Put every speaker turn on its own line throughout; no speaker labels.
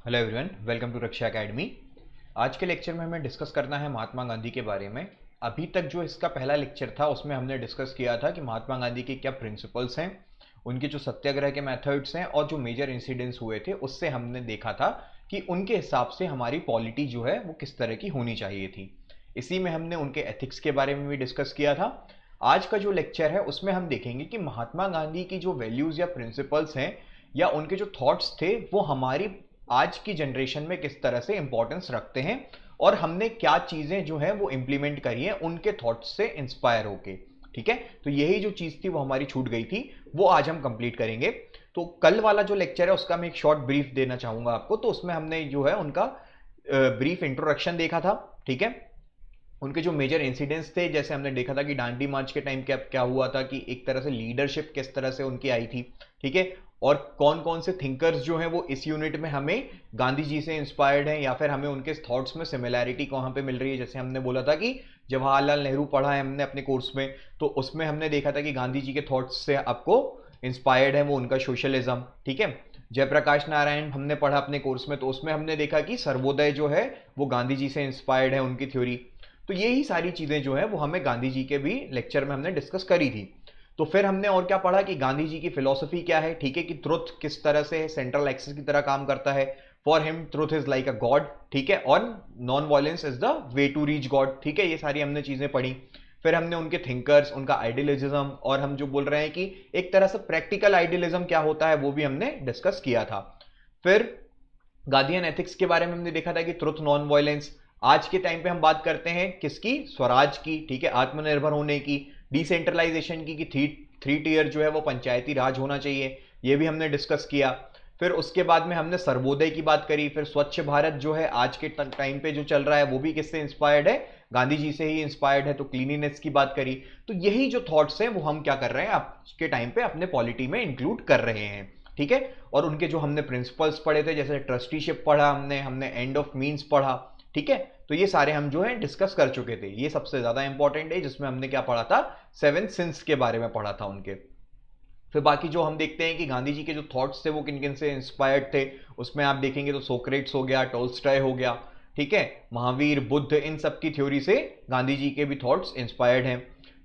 Hello everyone, welcome to Raksha academy. आज के lecture में हमें डिस्कस करना है महात्मा गांधी के बारे में। अभी तक जो इसका पहला लेक्चर था उसमें हमने डिस्कस किया था कि महात्मा गांधी के क्या प्रिंसिपल्स हैं, उनके जो सत्याग्रह के मेथड्स हैं और जो मेजर इंसिडेंट्स हुए थे उससे हमने देखा था कि उनके हिसाब से हमारी पॉलिटी जो है वो किस तरह की होनी चाहिए थी। इसी में हमने उनके एथिक्स के बारे में भी डिस्कस किया था। आज का जो लेक्चर है उसमें हम देखेंगे कि महात्मा गांधी की जो वैल्यूज़ या प्रिंसिपल्स हैं या उनके जो थॉट्स थे वो हमारी आज की जनरेशन में किस तरह से इंपॉर्टेंस रखते हैं और हमने क्या चीजें जो है वो इंप्लीमेंट करी हैं उनके थॉट्स से इंस्पायर होके। ठीक है, तो यही जो चीज थी वो हमारी छूट गई थी, वो आज हम कंप्लीट करेंगे। तो कल वाला जो लेक्चर है उसका मैं एक शॉर्ट ब्रीफ देना चाहूंगा आपको। तो उसमें हमने जो है उनका ब्रीफ इंट्रोडक्शन देखा था। ठीक है, उनके जो मेजर इंसिडेंट्स थे, जैसे हमने देखा था कि डांडी मार्च के टाइम क्या क्या हुआ था, कि एक तरह से लीडरशिप किस तरह से उनकी आई थी। ठीक है, और कौन कौन से थिंकर्स जो हैं वो इस यूनिट में हमें गांधी जी से इंस्पायर्ड हैं या फिर हमें उनके थॉट्स में सिमिलैरिटी कहाँ पे मिल रही है। जैसे हमने बोला था कि जवाहरलाल नेहरू पढ़ा है हमने अपने कोर्स में, तो उसमें हमने देखा था कि गांधी जी के थॉट्स से आपको इंस्पायर्ड है वो उनका सोशलिज्म। ठीक है, जयप्रकाश नारायण हमने पढ़ा अपने कोर्स में, तो उसमें हमने देखा कि सर्वोदय जो है वो गांधी जी से इंस्पायर्ड है उनकी थ्योरी। तो यही सारी चीजें जो है वो हमें गांधी जी के भी लेक्चर में हमने डिस्कस करी थी। तो फिर हमने और क्या पढ़ा कि गांधी जी की फिलॉसफी क्या है। ठीक है, कि ट्रुथ किस तरह से सेंट्रल एक्सिस की तरह काम करता है। For him truth is like a god. ठीक है, और non violence is the way to reach god. ठीक है, ये सारी हमने चीजें पढ़ी। फिर हमने उनके थिंकर्स, उनका आइडियलिज्म, और हम जो बोल रहे हैं कि एक तरह से प्रैक्टिकल आइडियलिज्म क्या होता है वो भी हमने डिस्कस किया था। फिर गांधीयन एथिक्स के बारे में हमने देखा था कि ट्रुथ, नॉन वायलेंस। आज के टाइम पे हम बात करते हैं किसकी, स्वराज की। ठीक है, आत्मनिर्भर होने की, डिसेंट्रलाइजेशन की, कि थ्री टीयर जो है वो पंचायती राज होना चाहिए, ये भी हमने डिस्कस किया। फिर उसके बाद में हमने सर्वोदय की बात करी। फिर स्वच्छ भारत जो है आज के टाइम पे जो चल रहा है वो भी किससे इंस्पायर्ड है, गांधी जी से ही इंस्पायर्ड है। तो क्लीनिनेस की बात करी। तो यही जो थॉट्स हैं वो हम क्या कर रहे हैं आज के टाइम पे अपने पॉलिटी में इंक्लूड कर रहे हैं। ठीक है, और उनके जो हमने प्रिंसिपल्स पढ़े थे, जैसे ट्रस्टीशिप पढ़ा हमने हमने एंड ऑफ मीन्स पढ़ा। ठीक है, तो ये सारे हम जो है डिस्कस कर चुके थे। ये सबसे ज्यादा इंपॉर्टेंट है जिसमें हमने क्या पढ़ा था, सेवन सिंस के बारे में पढ़ा था उनके। फिर बाकी जो हम देखते हैं कि गांधी जी के जो थॉट्स थे वो किन किन से इंस्पायर्ड थे, उसमें आप देखेंगे तो सोक्रेट्स हो गया, टोल्स्टॉय हो गया। ठीक है, महावीर, बुद्ध, इन सब की थ्योरी से गांधी जी के भी थॉट्स इंस्पायर्ड हैं।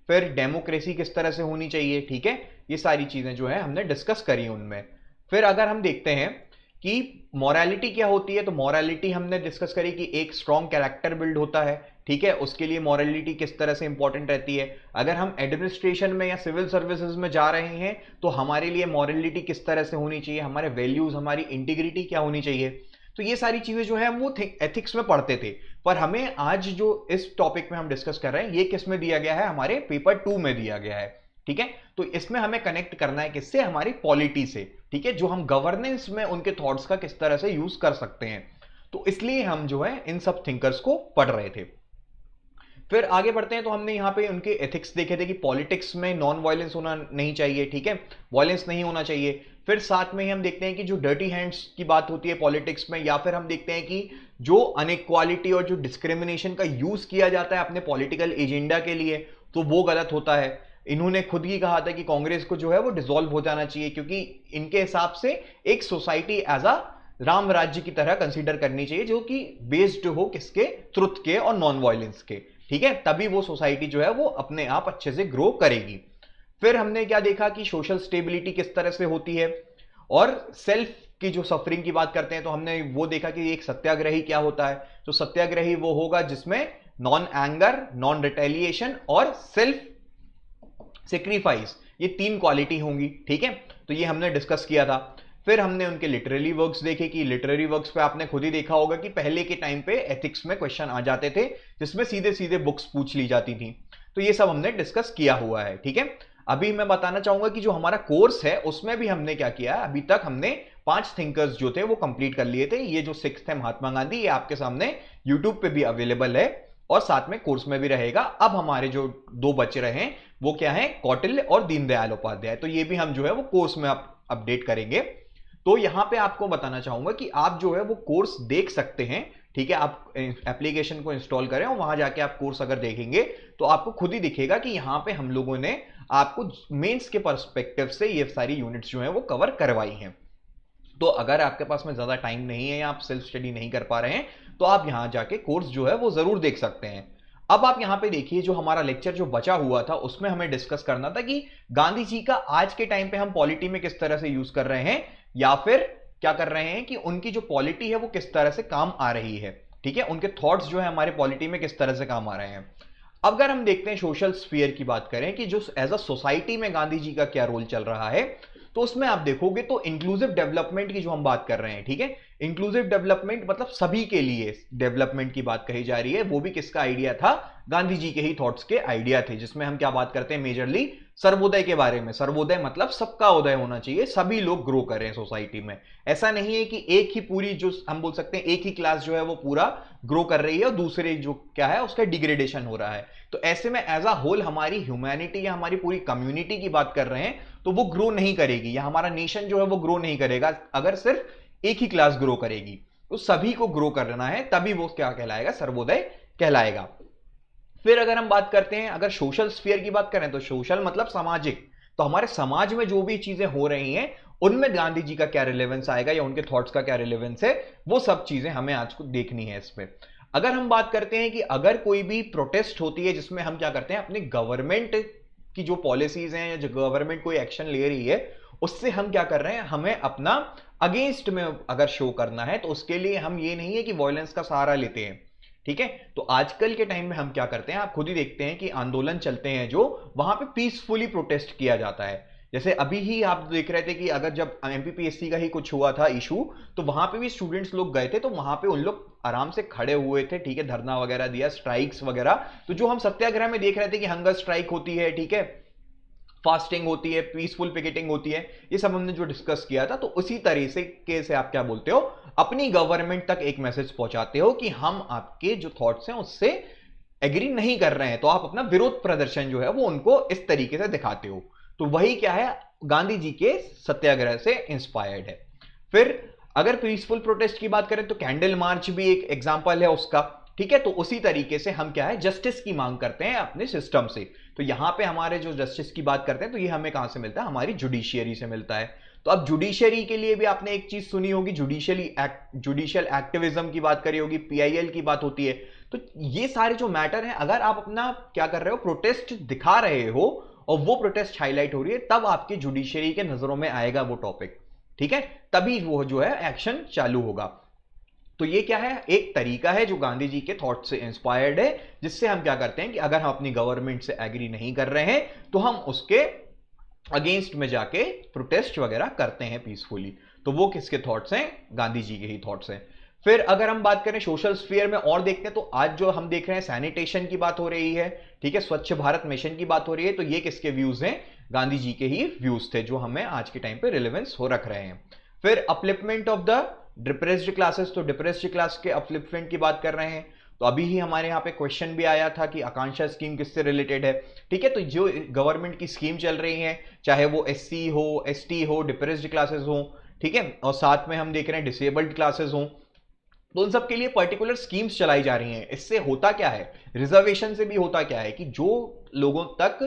फिर डेमोक्रेसी किस तरह से होनी चाहिए। ठीक है, ये सारी चीजें जो है हमने डिस्कस करी उनमें। फिर अगर हम देखते हैं कि मॉरालिटी क्या होती है, तो मॉरालिटी हमने डिस्कस करी कि एक स्ट्रॉन्ग कैरेक्टर बिल्ड होता है। ठीक है, उसके लिए मॉरलिटी किस तरह से इंपॉर्टेंट रहती है। अगर हम एडमिनिस्ट्रेशन में या सिविल सर्विसेज में जा रहे हैं तो हमारे लिए मॉरलिटी किस तरह से होनी चाहिए, हमारे वैल्यूज, हमारी इंटीग्रिटी क्या होनी चाहिए। तो ये सारी चीजें जो है हम वो एथिक्स में पढ़ते थे, पर हमें आज जो इस टॉपिक में हम डिस्कस कर रहे हैं ये किस में दिया गया है, हमारे पेपर 2 में दिया गया है। ठीक है, तो इसमें हमें कनेक्ट करना है किससे, हमारी पॉलिटी से। ठीक है, जो हम गवर्नेंस में उनके थॉट्स का किस तरह से यूज कर सकते हैं। तो इसलिए हम जो है इन सब थिंकर्स को पढ़ रहे थे। फिर आगे बढ़ते हैं तो हमने यहाँ पे उनके एथिक्स देखे थे कि पॉलिटिक्स में नॉन वायलेंस होना नहीं चाहिए। ठीक है, वायलेंस नहीं होना चाहिए। फिर साथ में ही हम देखते हैं कि जो डर्टी हैंड्स की बात होती है पॉलिटिक्स में, या फिर हम देखते हैं कि जो अनइक्वालिटी और जो डिस्क्रिमिनेशन का यूज किया जाता है अपने पॉलिटिकल एजेंडा के लिए, तो वो गलत होता है। इन्होंने खुद ही कहा था कि कांग्रेस को जो है वो डिसॉल्व हो जाना चाहिए, क्योंकि इनके हिसाब से एक सोसाइटी एज अ राम राज्य की तरह कंसीडर करनी चाहिए, जो कि बेस्ड हो किसके, ट्रुथ के और नॉन वायलेंस के। ठीक है, तभी वो सोसाइटी जो है वो अपने आप अच्छे से ग्रो करेगी। फिर हमने क्या देखा कि सोशल स्टेबिलिटी किस तरह से होती है, और सेल्फ की जो सफरिंग की बात करते हैं तो हमने वो देखा कि एक सत्याग्रही क्या होता है। तो सत्याग्रही वो होगा जिसमें नॉन एंगर, नॉन रिटेलिएशन और सेल्फ सेक्रीफाइस, ये 3 क्वालिटी होंगी। ठीक है, तो ये हमने डिस्कस किया था। फिर हमने उनके लिटरेरी वर्क्स देखे कि लिटरेरी वर्क्स पे आपने खुद ही देखा होगा कि पहले के टाइम पे एथिक्स में क्वेश्चन आ जाते थे जिसमें सीधे सीधे बुक्स पूछ ली जाती थी। तो ये सब हमने डिस्कस किया हुआ है। ठीक है, अभी मैं बताना चाहूंगा कि जो हमारा कोर्स है उसमें भी हमने क्या किया, अभी तक हमने 5 थिंकर्स जो थे वो कंप्लीट कर लिए थे। ये जो 6th है महात्मा गांधी, ये आपके सामने यूट्यूब पे भी अवेलेबल है और साथ में कोर्स में भी रहेगा। अब हमारे जो 2 बच रहे हैं वो क्या है, कौटिल्य और दीनदयाल उपाध्याय। तो ये भी हम जो है वो कोर्स में अपडेट करेंगे। तो यहां पे आपको बताना चाहूंगा कि आप जो है वो कोर्स देख सकते हैं। ठीक है, आप एप्लीकेशन को इंस्टॉल करें और वहां जाके आप कोर्स अगर देखेंगे तो आपको खुद ही दिखेगा कि यहां पे हम लोगों ने आपको मेंस के पर्सपेक्टिव से ये सारी यूनिट्स जो है वो कवर करवाई हैं। तो अगर आपके पास में ज्यादा टाइम नहीं है या आप सेल्फ स्टडी नहीं कर पा रहे हैं तो आप यहां जाके कोर्स जो है वो जरूर देख सकते हैं। अब आप यहां पे देखिए, जो हमारा लेक्चर जो बचा हुआ था उसमें हमें डिस्कस करना था कि गांधी जी का आज के टाइम पे हम पॉलिटी में किस तरह से यूज कर रहे हैं, या फिर क्या कर रहे हैं कि उनकी जो पॉलिटी है वो किस तरह से काम आ रही है। ठीक है, उनके थॉट्स जो है हमारे पॉलिटी में किस तरह से काम आ रहे हैं। अगर हम देखते हैं सोशल स्फीयर की बात करें कि जो एज अ सोसाइटी में गांधी जी का क्या रोल चल रहा है, तो उसमें आप देखोगे तो इंक्लूसिव डेवलपमेंट की जो हम बात कर रहे हैं, ठीक है, इंक्लूसिव डेवलपमेंट मतलब सभी के लिए डेवलपमेंट की बात कही जा रही है। वो भी किसका आइडिया था? गांधी जी के ही थॉट्स के आइडिया थे, जिसमें हम क्या बात करते हैं मेजरली सर्वोदय के बारे में। सर्वोदय मतलब सबका उदय होना चाहिए, सभी लोग ग्रो कर रहे हैं सोसाइटी में। ऐसा नहीं है कि एक ही पूरी जो हम बोल सकते हैं एक ही क्लास जो है वो पूरा ग्रो कर रही है और दूसरे जो क्या है उसका डिग्रेडेशन हो रहा है। तो ऐसे में एज अ होल हमारी ह्यूमैनिटी या हमारी पूरी कम्युनिटी की बात कर रहे हैं तो वो ग्रो नहीं करेगी, या हमारा नेशन जो है वो ग्रो नहीं करेगा अगर सिर्फ एक ही क्लास ग्रो करेगी। तो सभी को ग्रो करना है, तभी वो क्या कहलाएगा? सर्वोदय कहलाएगा। फिर अगर हम बात करते हैं, अगर सोशल स्फीयर की बात करें तो सोशल मतलब सामाजिक, तो हमारे समाज में जो भी चीजें हो रही हैं उनमें गांधी जी का क्या रिलेवेंस आएगा या उनके थॉट्स का क्या रिलेवेंस है, वो सब चीजें हमें आज को देखनी है इसमें। अगर हम बात करते हैं कि अगर कोई भी प्रोटेस्ट होती है जिसमें हम क्या करते हैं अपनी गवर्नमेंट की जो पॉलिसीज हैं या जो गवर्नमेंट कोई एक्शन ले रही है उससे हम क्या कर रहे हैं, हमें अपना अगेंस्ट में अगर शो करना है तो उसके लिए हम ये नहीं है कि वॉयलेंस का सहारा लेते हैं। ठीक है, तो आजकल के टाइम में हम क्या करते हैं, आप खुद ही देखते हैं कि आंदोलन चलते हैं जो वहां पे पीसफुली प्रोटेस्ट किया जाता है। जैसे अभी ही आप देख रहे थे कि अगर जब एमपीपीएससी का ही कुछ हुआ था इशू, तो वहां पे भी स्टूडेंट्स लोग गए थे, तो वहां पे उन लोग आराम से खड़े हुए थे, ठीक है, धरना वगैरह दिया, स्ट्राइक्स वगैरह। तो जो हम सत्याग्रह में देख रहे थे कि हंगर स्ट्राइक होती है, ठीक है, फास्टिंग होती है, पीसफुल पिकेटिंग होती है, ये सब हमने जो डिस्कस किया था, तो उसी तरीके से आप क्या बोलते हो, अपनी गवर्नमेंट तक एक मैसेज पहुंचाते हो कि हम आपके जो थॉट्स हैं उससे एग्री नहीं कर रहे हैं, तो आप अपना विरोध प्रदर्शन जो है वो उनको इस तरीके से दिखाते हो। तो वही क्या है, गांधी जी के सत्याग्रह से इंस्पायर्ड है। फिर अगर पीसफुल प्रोटेस्ट की बात करें तो कैंडल मार्च भी एक एग्जांपल है उसका। ठीक है, तो उसी तरीके से हम क्या है, जस्टिस की मांग करते हैं अपने सिस्टम से। तो यहां पे हमारे जो जस्टिस की बात करते हैं तो ये हमें कहां से मिलता है, हमारी जुडिशियरी से मिलता है। तो अब जुडिशियरी के लिए भी आपने एक चीज सुनी होगी, जुडिशियल एक्टिविज्म की बात करी होगी, पीआईएल की बात होती है। तो ये सारे जो मैटर हैं, अगर आप अपना क्या कर रहे हो, प्रोटेस्ट दिखा रहे हो और वो प्रोटेस्ट हाईलाइट हो रही है, तब आपकी जुडिशियरी के नजरों में आएगा वो टॉपिक। ठीक है, तभी वो जो है एक्शन चालू होगा। तो ये क्या है, एक तरीका है जो गांधी जी के थॉट से इंस्पायर्ड है, जिससे हम क्या करते हैं कि अगर हम अपनी गवर्नमेंट से एग्री नहीं कर रहे हैं तो हम उसके अगेंस्ट में जाके प्रोटेस्ट वगैरह करते हैं पीसफुली। तो वो किसके थॉट्स हैं, गांधी जी के ही थॉट्स हैं। फिर अगर हम बात करें सोशल स्फीयर में और देखते हैं, तो आज जो हम देख रहे हैं सैनिटेशन की बात हो रही है, ठीक है, स्वच्छ भारत मिशन की बात हो रही है, तो ये किसके व्यूज हैं, गांधी जी के ही व्यूज थे जो हमें आज के टाइम पे रिलेवेंस हो रख रहे हैं। फिर upliftment of the depressed classes, तो डिप्रेस्ड क्लास के अपलिफ्टमेंट की बात कर रहे हैं। तो अभी ही हमारे यहाँ पे क्वेश्चन भी आया था कि आकांक्षा स्कीम किससे रिलेटेड है। ठीक है, तो जो गवर्नमेंट की स्कीम चल रही है, चाहे वो एससी हो, एसटी हो, डिप्रेस्ड क्लासेस हो, ठीक है, और साथ में हम देख रहे हैं डिसेबल्ड क्लासेस हो, तो उन सब के लिए पर्टिकुलर स्कीम्स चलाई जा रही हैं। इससे होता क्या है, रिजर्वेशन से भी होता क्या है कि जो लोगों तक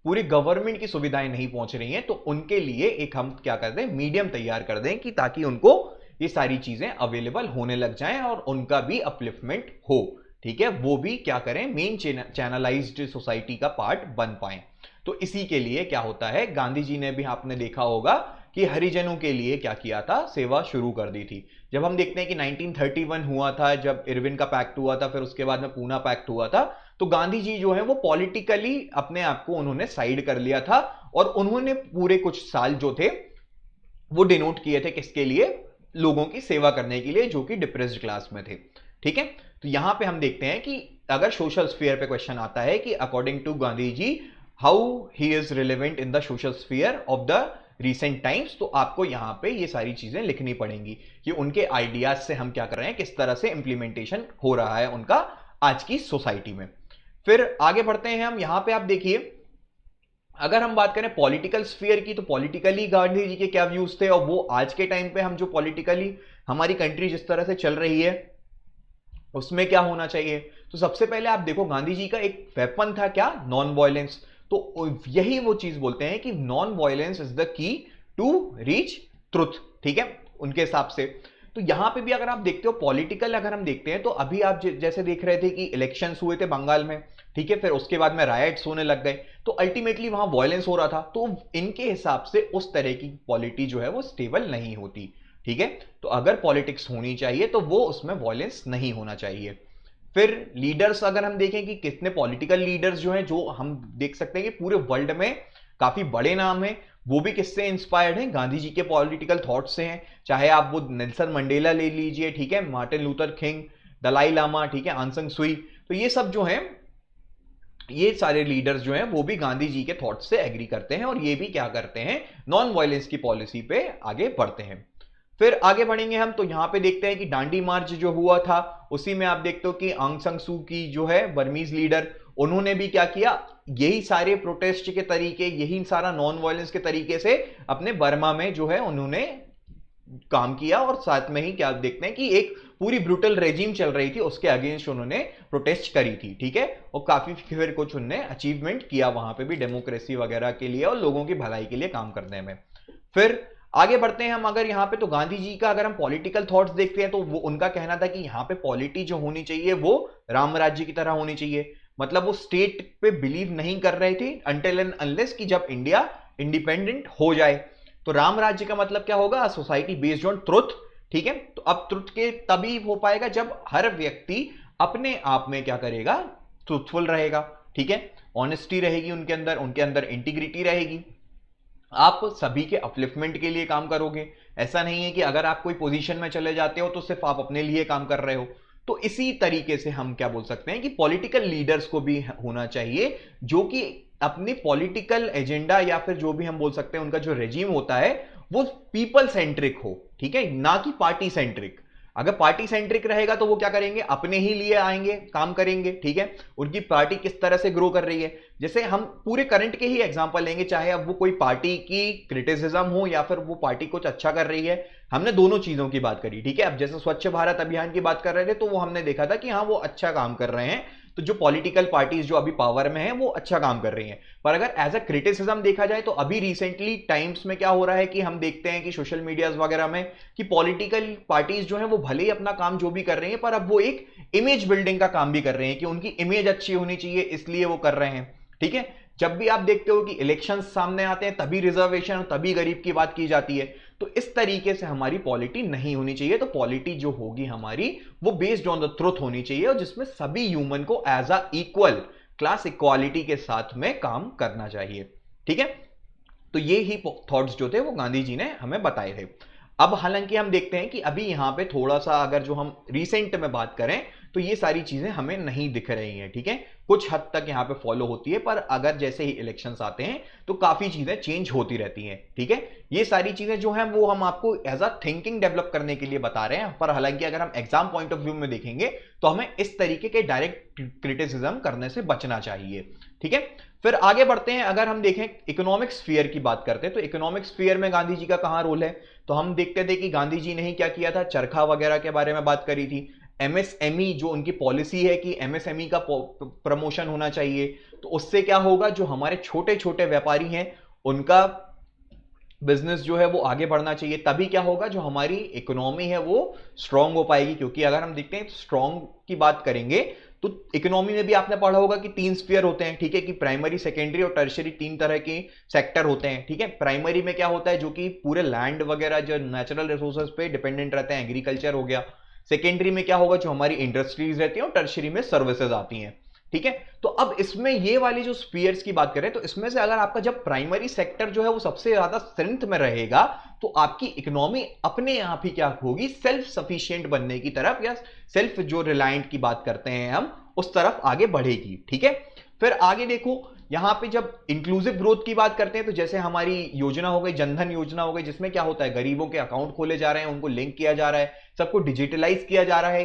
पूरी गवर्नमेंट की सुविधाएं नहीं पहुंच रही हैं, तो उनके लिए एक हम क्या कर दें, मीडियम तैयार कर दें कि ताकि उनको ये सारी चीजें अवेलेबल होने लग जाएं और उनका भी अपलिफ्टमेंट हो। ठीक है, वो भी क्या करें, मेन चैनलाइज्ड सोसाइटी का पार्ट बन पाए। तो इसी के लिए क्या होता है, गांधी जी ने भी आपने देखा होगा कि हरिजनों के लिए क्या किया था, सेवा शुरू कर दी थी। जब हम देखते हैं कि 1931 हुआ था, जब इरविन का पैक्ट हुआ था, फिर उसके बाद में पूना पैक्ट हुआ था, तो गांधी जी जो है वो पॉलिटिकली अपने आप को उन्होंने साइड कर लिया था और उन्होंने पूरे कुछ साल जो थे वो डिनोट किए थे किसके लिए, लोगों की सेवा करने के लिए जो कि डिप्रेस्ड क्लास में थे। ठीक है, तो यहां पे हम देखते हैं कि अगर सोशल स्फीयर पे क्वेश्चन आता है कि according to Gandhi ji how he is relevant in the social sphere of the recent times, तो आपको यहां पे ये सारी चीजें लिखनी पड़ेंगी कि उनके आइडियाज से हम क्या कर रहे हैं, किस तरह से इंप्लीमेंटेशन हो रहा है उनका आज की सोसाइटी में। फिर आगे बढ़ते हैं हम, यहां पे आप देखिए अगर हम बात करें पॉलिटिकल स्फीयर की, तो पॉलिटिकली गांधी जी के क्या व्यूज थे और वो आज के टाइम पे हम जो पॉलिटिकली हमारी कंट्री जिस तरह से चल रही है उसमें क्या होना चाहिए। तो सबसे पहले आप देखो गांधी जी का एक वेपन था क्या, नॉन वायलेंस। तो यही वो चीज बोलते हैं कि non violence is the key to reach truth. ठीक है, उनके हिसाब से। तो यहां पे भी अगर आप देखते हो पॉलिटिकल अगर हम देखते हैं तो अभी आप जैसे देख रहे थे कि इलेक्शंस हुए थे बंगाल में, ठीक है, फिर उसके बाद में रायट्स होने लग गए, तो अल्टीमेटली वहां वायलेंस हो रहा था। तो इनके हिसाब से उस तरह की पॉलिटी जो है वो स्टेबल नहीं होती, ठीक है। तो अगर पॉलिटिक्स होनी चाहिए तो वो उसमें वायलेंस नहीं होना चाहिए। फिर लीडर्स अगर हम देखें कि कितने पॉलिटिकल लीडर्स जो हैं, जो हम देख सकते हैं कि पूरे वर्ल्ड में काफी बड़े नाम हैं, वो भी किससे इंस्पायर्ड हैं, गांधी जी के पॉलिटिकल थॉट से हैं। चाहे आप वो नेल्सन मंडेला ले लीजिए, ठीक है, Martin Luther King, Dalai Lama, ठीक है, आंग सान सुई, तो ये सब जो हैं, ये सारे लीडर्स जो हैं वो भी गांधी जी के थॉट से एग्री करते हैं और ये भी क्या करते हैं, नॉन वायलेंस की पॉलिसी पे आगे बढ़ते हैं। फिर आगे बढ़ेंगे हम तो यहां पे देखते हैं कि डांडी मार्च जो हुआ था, उसी में आप देखते हो कि आंग सान सू की जो है बर्मीज लीडर, उन्होंने भी क्या किया, यही सारे प्रोटेस्ट के तरीके, यही सारा नॉन वायलेंस के तरीके से अपने बर्मा में जो है उन्होंने काम किया। और साथ में ही क्या देखते हैं कि एक पूरी ब्रूटल रेजिम चल रही थी, उसके अगेंस्ट उन्होंने प्रोटेस्ट करी थी, ठीक है, और काफी फिर कुछ उन्होंने अचीवमेंट किया वहां पे भी डेमोक्रेसी वगैरह के लिए और लोगों की भलाई के लिए काम करने में। फिर आगे बढ़ते हैं हम, अगर यहां पे तो गांधी जी का अगर हम पॉलिटिकल थॉट्स देखते हैं तो वो उनका कहना था कि यहां पे पॉलिटी जो होनी चाहिए वो राम राज्य की तरह होनी चाहिए। मतलब वो स्टेट पे बिलीव नहीं कर रहे थे अनटिल एंड अनलेस कि जब इंडिया इंडिपेंडेंट हो जाए। तो राम राज्य का मतलब क्या होगा, सोसाइटी बेस्ड ऑन ट्रुथ, ठीक है। तो अब ट्रुथ के तभी हो पाएगा जब हर व्यक्ति अपने आप में क्या करेगा, ट्रूथफुल रहेगा, ठीक है, ऑनेस्टी रहेगी उनके अंदर इंटीग्रिटी रहेगी, आप सभी के अपलिफ्टमेंट के लिए काम करोगे। ऐसा नहीं है कि अगर आप कोई पोजीशन में चले जाते हो तो सिर्फ आप अपने लिए काम कर रहे हो। तो इसी तरीके से हम क्या बोल सकते हैं कि पॉलिटिकल लीडर्स को भी होना चाहिए जो कि अपनी पॉलिटिकल एजेंडा या फिर जो भी हम बोल सकते हैं उनका जो रेजिम होता है वो पीपल सेंट्रिक हो, ठीक है, ना कि पार्टी सेंट्रिक। अगर पार्टी सेंट्रिक रहेगा तो वो क्या करेंगे, अपने ही लिए आएंगे, काम करेंगे, ठीक है, उनकी पार्टी किस तरह से ग्रो कर रही है। जैसे हम पूरे करंट के ही एग्जांपल लेंगे, चाहे अब वो कोई पार्टी की क्रिटिसिज्म हो या फिर वो पार्टी कुछ अच्छा कर रही है, हमने दोनों चीजों की बात करी, ठीक है। अब जैसे स्वच्छ भारत अभियान की बात कर रहे थे तो वो हमने देखा था कि हाँ वो अच्छा काम कर रहे हैं, तो जो पॉलिटिकल पार्टीज जो अभी पावर में है वो अच्छा काम कर रही हैं। पर अगर एज अ क्रिटिसिज्म देखा जाए तो अभी रिसेंटली टाइम्स में क्या हो रहा है कि हम देखते हैं कि सोशल मीडिया वगैरह में कि पॉलिटिकल पार्टीज जो है वो भले ही अपना काम जो भी कर रही हैं पर अब वो एक इमेज बिल्डिंग का काम भी कर रहे हैं कि उनकी इमेज अच्छी होनी चाहिए, इसलिए वो कर रहे हैं, ठीक है। जब भी आप देखते हो कि इलेक्शन सामने आते हैं तभी रिजर्वेशन, तभी गरीब की बात की जाती है। तो इस तरीके से हमारी पॉलिटी नहीं होनी चाहिए। तो पॉलिटी जो होगी हमारी वो बेस्ड ऑन द ट्रुथ होनी चाहिए और जिसमें सभी ह्यूमन को as a equal, class equality के साथ में काम करना चाहिए, ठीक है। तो ये ही थॉट्स जो थे वो गांधी जी ने हमें बताए थे। अब हालांकि हम देखते हैं कि अभी यहां पे थोड़ा सा अगर जो हम रिसेंट में बात करें तो ये सारी चीजें हमें नहीं दिख रही हैं, ठीक है, कुछ हद तक यहां पे फॉलो होती है, पर अगर जैसे ही इलेक्शंस आते हैं तो काफी चीजें चेंज होती रहती हैं, ठीक है। ये सारी चीजें जो हैं वो हम आपको एज अ थिंकिंग डेवलप करने के लिए बता रहे हैं, पर हालांकि अगर हम एग्जाम पॉइंट ऑफ व्यू में देखेंगे तो हमें इस तरीके के डायरेक्ट क्रिटिसिज्म करने से बचना चाहिए, ठीक है। फिर आगे बढ़ते हैं, अगर हम देखें इकोनॉमिक स्फीयर की बात करते हैं तो इकोनॉमिक स्फीयर में गांधी जी का कहां रोल है। तो हम देखते थे कि गांधी जी ने ही क्या किया था, चरखा वगैरह के बारे में बात करी थी। एमएसएमई जो उनकी पॉलिसी है कि एमएसएमई का प्रमोशन होना चाहिए, तो उससे क्या होगा, जो हमारे छोटे छोटे व्यापारी हैं उनका बिजनेस जो है वो आगे बढ़ना चाहिए, तभी क्या होगा, जो हमारी इकोनॉमी है वो स्ट्रांग हो पाएगी। क्योंकि अगर हम देखते हैं स्ट्रांग की बात करेंगे तो इकोनॉमी में भी आपने पढ़ा होगा कि 3 स्फीयर होते हैं, ठीक है, कि प्राइमरी, सेकेंडरी और टर्शियरी 3 तरह के सेक्टर होते हैं, ठीक है। प्राइमरी में क्या होता है, जो कि पूरे लैंड वगैरह जो नेचुरल रिसोर्सेज पे डिपेंडेंट रहते हैं, एग्रीकल्चर हो गया। सेकेंडरी में क्या होगा, जो हमारी इंडस्ट्रीज रहती है, और टर्शियरी में सर्विसेज आती हैं, ठीक है। तो अब इसमें ये वाली जो स्पीयर्स की बात करें तो इसमें से अगर आपका जब प्राइमरी सेक्टर जो है वो सबसे ज्यादा स्ट्रेंथ में रहेगा तो आपकी इकोनॉमी अपने आप ही क्या होगी, सेल्फ सफिशिएंट बनने की तरफ, या सेल्फ जो रिलायंट की बात करते हैं हम, उस तरफ आगे बढ़ेगी, ठीक है। फिर आगे देखो, यहां पे जब इंक्लूसिव ग्रोथ की बात करते हैं तो जैसे हमारी योजना हो गई, जनधन योजना हो गई, जिसमें क्या होता है, गरीबों के अकाउंट खोले जा रहे हैं, उनको लिंक किया जा रहा है, सबको डिजिटलाइज किया जा रहा है।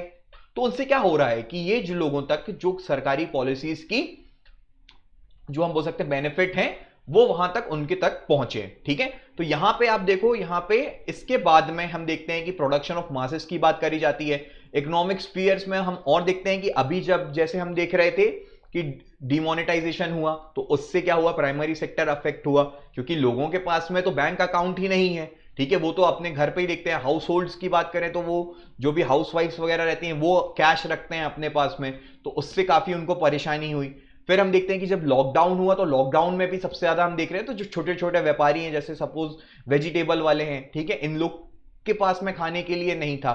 तो उनसे क्या हो रहा है कि ये जो लोगों तक जो सरकारी पॉलिसीज की जो हम बोल सकते हैं बेनिफिट हैं वो वहां तक उनके तक पहुंचे, ठीक है। तो यहां पे आप देखो, यहां पे इसके बाद में हम देखते हैं कि प्रोडक्शन ऑफ मासेस की बात करी जाती है। इकोनॉमिक स्फीयर्स में हम और देखते हैं कि अभी जब जैसे हम देख रहे थे कि डिमोनेटाइजेशन हुआ तो उससे क्या हुआ, प्राइमरी सेक्टर अफेक्ट हुआ, क्योंकि लोगों के पास में तो बैंक अकाउंट ही नहीं है, ठीक है, वो तो अपने घर पे ही देखते हैं। हाउस होल्ड्स की बात करें तो वो जो भी हाउस वाइफ्स वगैरह रहती हैं वो कैश रखते हैं अपने पास में, तो उससे काफी उनको परेशानी हुई। फिर हम देखते हैं कि जब लॉकडाउन हुआ तो लॉकडाउन में भी सबसे ज्यादा हम देख रहे हैं तो जो छोटे छोटे व्यापारी हैं, जैसे सपोज वेजिटेबल वाले हैं, ठीक है, इन लोग के पास में खाने के लिए नहीं था।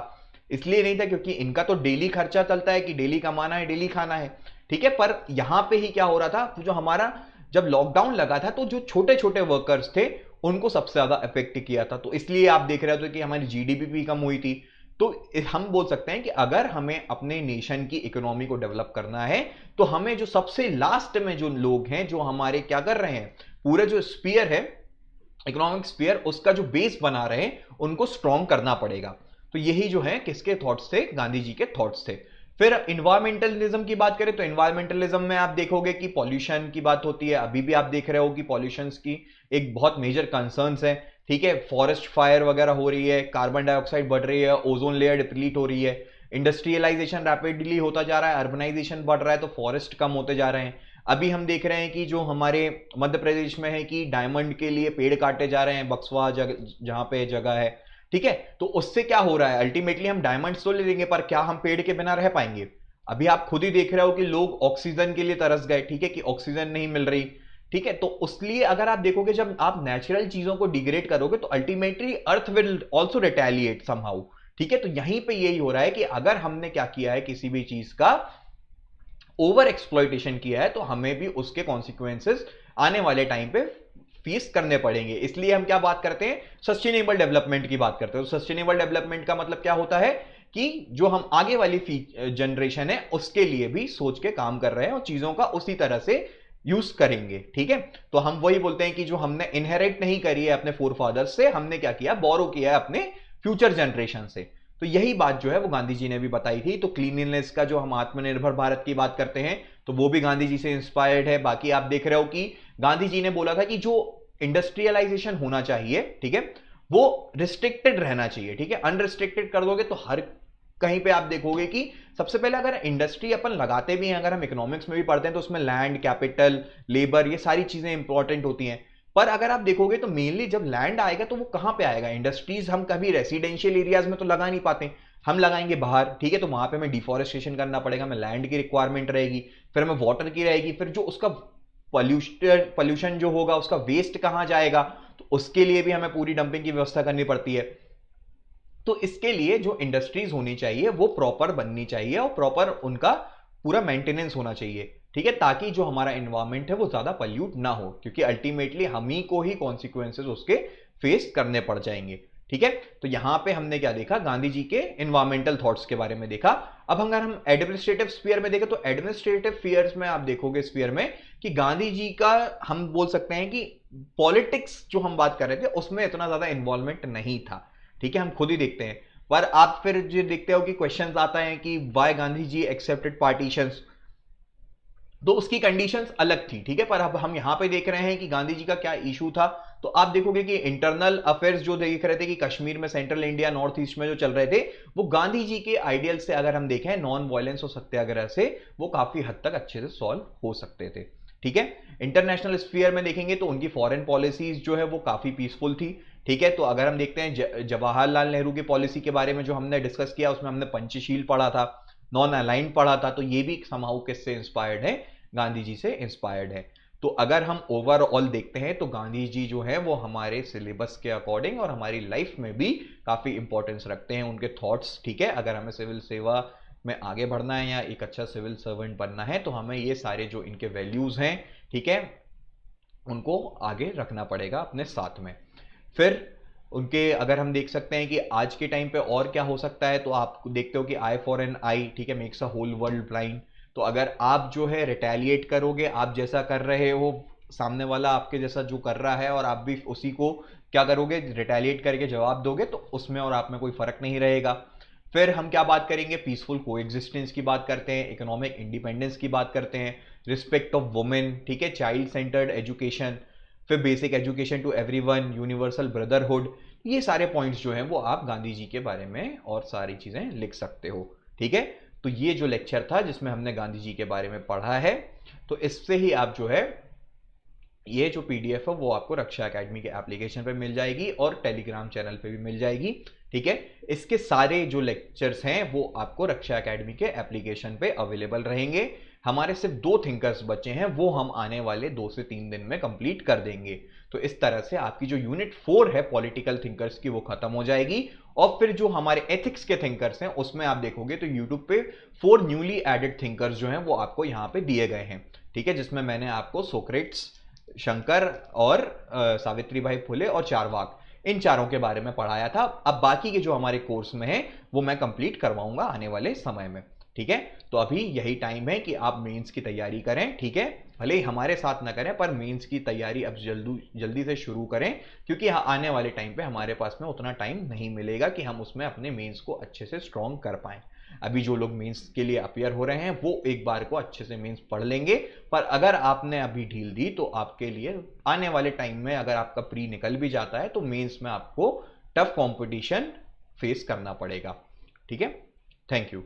इसलिए नहीं था क्योंकि इनका तो डेली खर्चा चलता है कि डेली कमाना है, डेली खाना है, ठीक है। पर यहां पे ही क्या हो रहा था, जो हमारा जब लॉकडाउन लगा था तो जो छोटे छोटे वर्कर्स थे उनको सबसे ज्यादा इफेक्ट किया था, तो इसलिए आप देख रहे थे कि हमारी जीडीपी भी कम हुई थी। तो हम बोल सकते हैं कि अगर हमें अपने नेशन की इकोनॉमी को डेवलप करना है तो हमें जो सबसे लास्ट में जो लोग हैं, जो हमारे क्या कर रहे हैं, पूरे जो स्पीयर है, इकोनॉमिक स्पीयर, उसका जो बेस बना रहे हैं, उनको स्ट्रॉन्ग करना पड़ेगा। तो यही जो है किसके थॉट्स थे, गांधी जी के थॉट्स थे। फिर इन्वायरमेंटलिज्म की बात करें तो इन्वायरमेंटलिज्म में आप देखोगे कि पॉल्यूशन की बात होती है। अभी भी आप देख रहे हो कि पॉल्यूशन की एक बहुत मेजर कंसर्न्स है, ठीक है। फॉरेस्ट फायर वगैरह हो रही है, कार्बन डाइऑक्साइड बढ़ रही है, ओजोन लेयर डिप्लीट हो रही है, इंडस्ट्रियलाइजेशन रैपिडली होता जा रहा है, अर्बनाइजेशन बढ़ रहा है, तो फॉरेस्ट कम होते जा रहे हैं। अभी हम देख रहे हैं कि जो हमारे मध्य प्रदेश में है कि डायमंड के लिए पेड़ काटे जा रहे हैं, बक्सवा जहां पे जगह है, ठीक है। तो उससे क्या हो रहा है, अल्टीमेटली हम डायमंड्स तो ले लेंगे पर क्या हम पेड़ के बिना रह पाएंगे? अभी आप खुद ही देख रहे हो कि लोग ऑक्सीजन के लिए तरस गए, ठीक है, कि ऑक्सीजन नहीं मिल रही, ठीक है। तो उसलिए अगर आप देखोगे जब आप नेचुरल चीजों को डिग्रेड करोगे तो ultimately earth will also retaliate somehow, ठीक है। तो यहीं पे यही हो रहा है कि अगर हमने क्या किया है, किसी भी चीज का ओवर एक्सप्लॉइटेशन किया है तो हमें भी उसके कॉन्सिक्वेंसेस आने वाले टाइम पे फेस करने पड़ेंगे। इसलिए हम क्या बात करते हैं, सस्टेनेबल डेवलपमेंट की बात करते हैं। तो सस्टेनेबल डेवलपमेंट का मतलब क्या होता है कि जो हम आगे वाली जनरेशन है उसके लिए भी सोच के काम कर रहे हैं और चीजों का उसी तरह से यूज करेंगे, ठीक है। तो हम वही बोलते हैं कि जो हमने इनहेरिट नहीं करी है अपने फोरफादर्स से, हमने क्या किया, बोरो किया है अपने फ्यूचर जनरेशन से। तो यही बात जो है वो गांधी जी ने भी बताई थी। तो क्लीनलीनेस का जो हम आत्मनिर्भर भारत की बात करते हैं तो वो भी गांधी जी से इंस्पायर्ड है। बाकी आप देख रहे हो कि गांधी जी ने बोला था कि जो इंडस्ट्रियलाइजेशन होना चाहिए, ठीक है, वो रिस्ट्रिक्टेड रहना चाहिए, ठीक है। अनरिस्ट्रिक्टेड कर दोगे तो हर कहीं पे आप देखोगे कि सबसे पहले अगर इंडस्ट्री अपन लगाते भी हैं, अगर हम इकोनॉमिक्स में भी पढ़ते हैं तो उसमें लैंड, कैपिटल, लेबर, ये सारी चीजें इंपॉर्टेंट होती हैं। पर अगर आप देखोगे तो मेनली जब लैंड आएगा तो वो कहां पे आएगा, इंडस्ट्रीज हम कभी रेसिडेंशियल एरियाज में तो लगा नहीं पाते, हम लगाएंगे बाहर, ठीक है। तो वहां पे हमें डिफॉरेस्टेशन करना पड़ेगा, हमें लैंड की रिक्वायरमेंट रहेगी, फिर हमें वाटर की रहेगी, फिर जो उसका पॉल्यूशन जो होगा उसका वेस्ट कहां जाएगा, तो उसके लिए भी हमें पूरी डंपिंग की व्यवस्था करनी पड़ती है। तो इसके लिए जो इंडस्ट्रीज होनी चाहिए वो प्रॉपर बननी चाहिए और प्रॉपर उनका पूरा मेंटेनेंस होना चाहिए, ठीक है, ताकि जो हमारा एनवायरमेंट है वो ज्यादा पॉल्यूट ना हो, क्योंकि अल्टीमेटली हम ही को ही कॉन्सिक्वेंसेस उसके फेस करने पड़ जाएंगे, ठीक है। तो यहां पे हमने क्या देखा, गांधी जी के एनवायरमेंटल थॉट्स के बारे में देखा। अब अगर हम एडमिनिस्ट्रेटिव स्फीयर में देखें तो एडमिनिस्ट्रेटिव स्फीयर्स में आप देखोगे स्फीयर में कि गांधी जी का, हम बोल सकते हैं कि पॉलिटिक्स जो हम बात कर रहे थे उसमें इतना ज्यादा इन्वॉल्वमेंट नहीं था, ठीक है, हम खुद ही देखते हैं। पर आप फिर जो देखते हो कि क्वेश्चंस आता है कि Y Gandhi ji accepted partitions, तो उसकी कंडीशंस अलग थी, ठीक है। पर अब हम यहां पे देख रहे हैं कि गांधी जी का क्या इशू था। तो आप देखोगे कि इंटरनल अफेयर्स जो देख रहे थे कि कश्मीर में, सेंट्रल इंडिया, नॉर्थ ईस्ट में जो चल रहे थे, वो गांधी जी के आइडियल से अगर हम देखें, नॉन वायलेंस और सत्याग्रह से, वो काफी हद तक अच्छे से सॉल्व हो सकते थे, ठीक है। इंटरनेशनल स्फीयर में देखेंगे तो उनकी फॉरेन पॉलिसीज जो है वो काफी पीसफुल थी, ठीक है। तो अगर हम देखते हैं जवाहरलाल नेहरू की पॉलिसी के बारे में जो हमने डिस्कस किया, उसमें हमने पंचशील पढ़ा था, नॉन अलाइंड पढ़ा था, तो ये भी समाउ किससे इंस्पायर्ड है, गांधी जी से इंस्पायर्ड है। तो अगर हम ओवरऑल देखते हैं तो गांधी जी जो है वो हमारे सिलेबस के अकॉर्डिंग और हमारी लाइफ में भी काफी इंपॉर्टेंस रखते हैं, उनके थॉट्स, ठीक है। अगर हमें सिविल सेवा में आगे बढ़ना है या एक अच्छा सिविल सर्वेंट बनना है तो हमें ये सारे जो इनके वैल्यूज हैं, ठीक है, उनको आगे रखना पड़ेगा अपने साथ में। फिर उनके अगर हम देख सकते हैं कि आज के टाइम पे और क्या हो सकता है, तो आप देखते हो कि आई फॉर एन आई, ठीक है, makes a whole world blind. तो अगर आप जो है रिटेलिएट करोगे, आप जैसा कर रहे हो, सामने वाला आपके जैसा जो कर रहा है और आप भी उसी को क्या करोगे, रिटेलिएट करके जवाब दोगे, तो उसमें और आप में कोई फर्क नहीं रहेगा। फिर हम क्या बात करेंगे, पीसफुल कोएग्जिस्टेंस की बात करते हैं, इकोनॉमिक इंडिपेंडेंस की बात करते हैं, रिस्पेक्ट ऑफ वुमेन, ठीक है, चाइल्ड सेंटर्ड एजुकेशन, फिर basic education to everyone, universal brotherhood. ये सारे पॉइंट्स जो हैं वो आप गांधी जी के बारे में और सारी चीजें लिख सकते हो, ठीक है। तो ये जो लेक्चर था जिसमें हमने गांधी जी के बारे में पढ़ा है, तो इससे ही आप जो है ये जो पीडीएफ है वो आपको रक्षा एकेडमी के एप्लीकेशन पे मिल जाएगी और टेलीग्राम चैनल पे भी मिल जाएगी। ठीक है, इसके सारे जो लेक्चर्स हैं वो आपको रक्षा एकेडमी के एप्लीकेशन पे अवेलेबल रहेंगे। हमारे सिर्फ 2 थिंकर्स बचे हैं, वो हम आने वाले 2 से 3 दिन में कंप्लीट कर देंगे। तो इस तरह से आपकी जो यूनिट 4 है पॉलिटिकल थिंकर्स की, वो खत्म हो जाएगी। और फिर जो हमारे एथिक्स के थिंकर्स हैं उसमें आप देखोगे तो यूट्यूब पे 4 न्यूली एडेड थिंकर्स जो हैं वो आपको यहाँ पे दिए गए हैं। ठीक है, जिसमें मैंने आपको सोक्रेट्स, शंकर और सावित्री बाई फुले और चारवाक, इन चारों के बारे में पढ़ाया था। अब बाकी के जो हमारे कोर्स में है वो मैं कंप्लीट करवाऊंगा आने वाले समय में। ठीक है, तो अभी यही टाइम है कि आप मेंस की तैयारी करें। ठीक है, भले ही हमारे साथ ना करें पर मेंस की तैयारी अब जल्दी से शुरू करें, क्योंकि आने वाले टाइम पे हमारे पास में उतना टाइम नहीं मिलेगा कि हम उसमें अपने मेंस को अच्छे से स्ट्रॉन्ग कर पाएं। अभी जो लोग मेंस के लिए अपियर हो रहे हैं वो एक बार को अच्छे से मेंस पढ़ लेंगे, पर अगर आपने अभी ढील दी तो आपके लिए आने वाले टाइम में अगर आपका प्री निकल भी जाता है तो मेंस में आपको टफ कंपटीशन फेस करना पड़ेगा। ठीक है, थैंक यू।